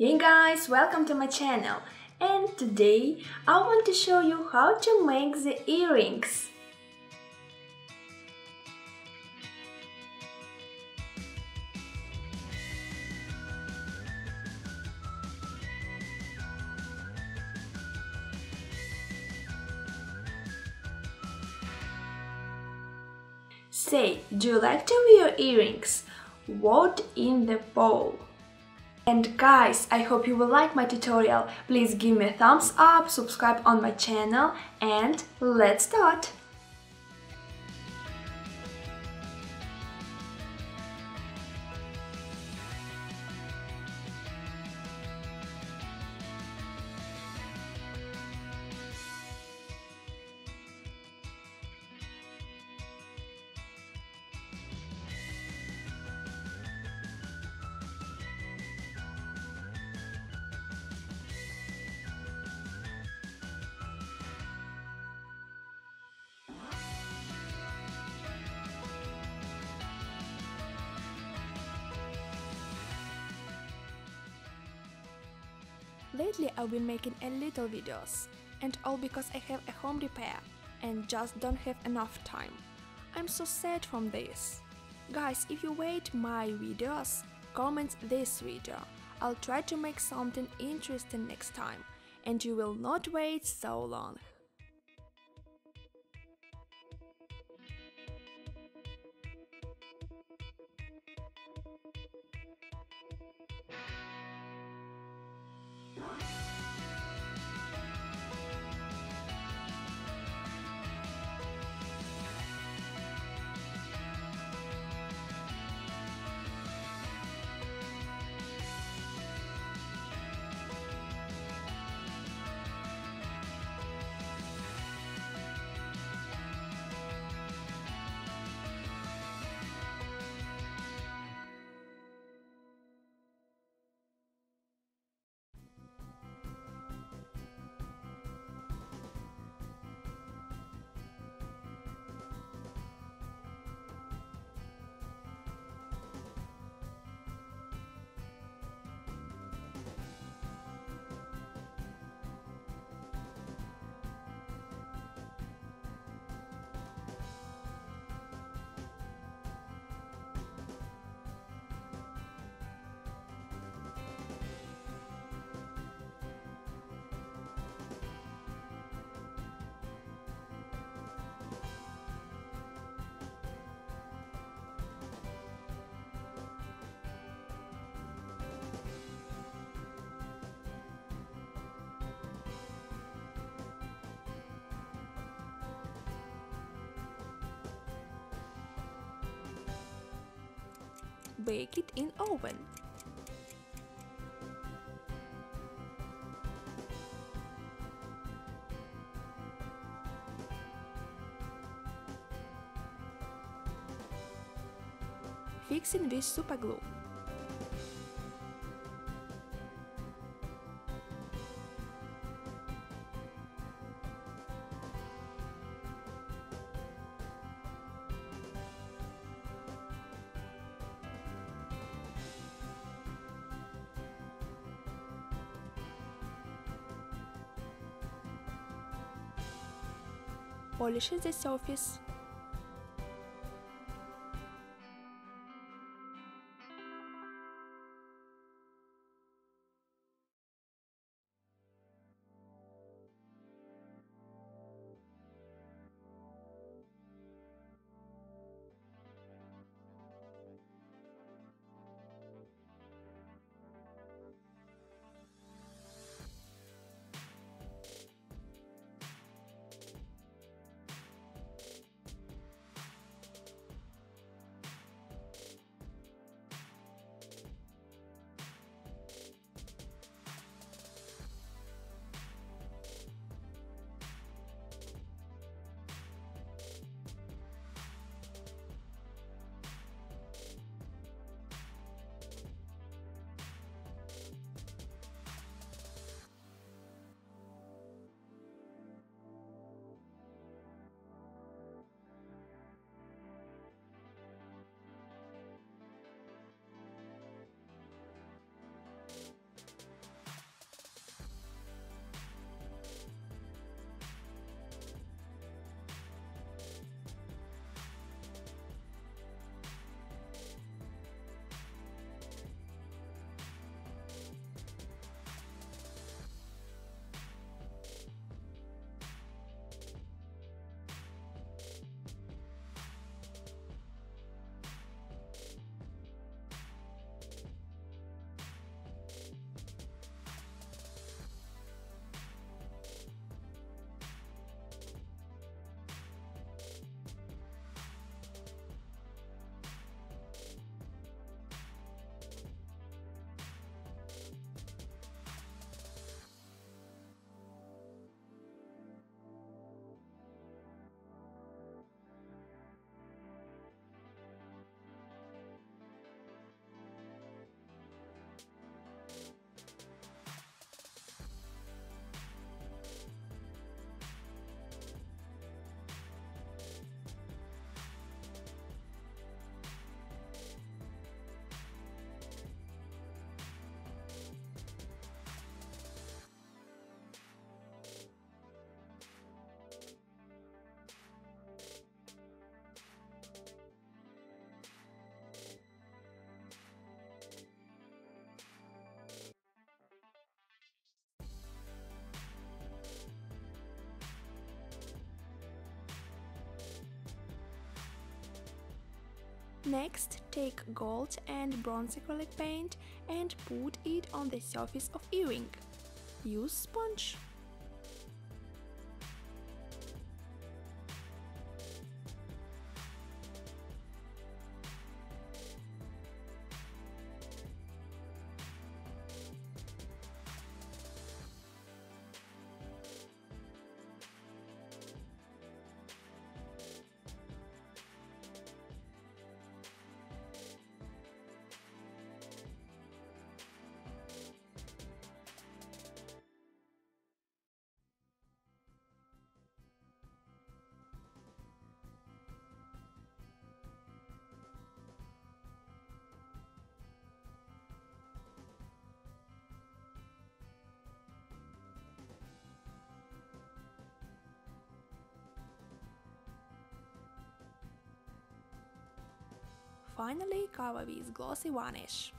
Hey guys, welcome to my channel, and today I want to show you how to make the earrings. Say, do you like to wear earrings? Vote in the poll. And guys, I hope you will like my tutorial. Please give me a thumbs up, subscribe on my channel, and let's start! Lately I've been making a little videos, and all because I have a home repair and just don't have enough time. I'm so sad from this. Guys, if you wait my videos, comment this video. I'll try to make something interesting next time, and you will not wait so long. Bake it in oven. Fixing with super glue. Polishing the surface. Next, take gold and bronze acrylic paint and put it on the surface of earring. Use sponge. Finally, cover with glossy varnish.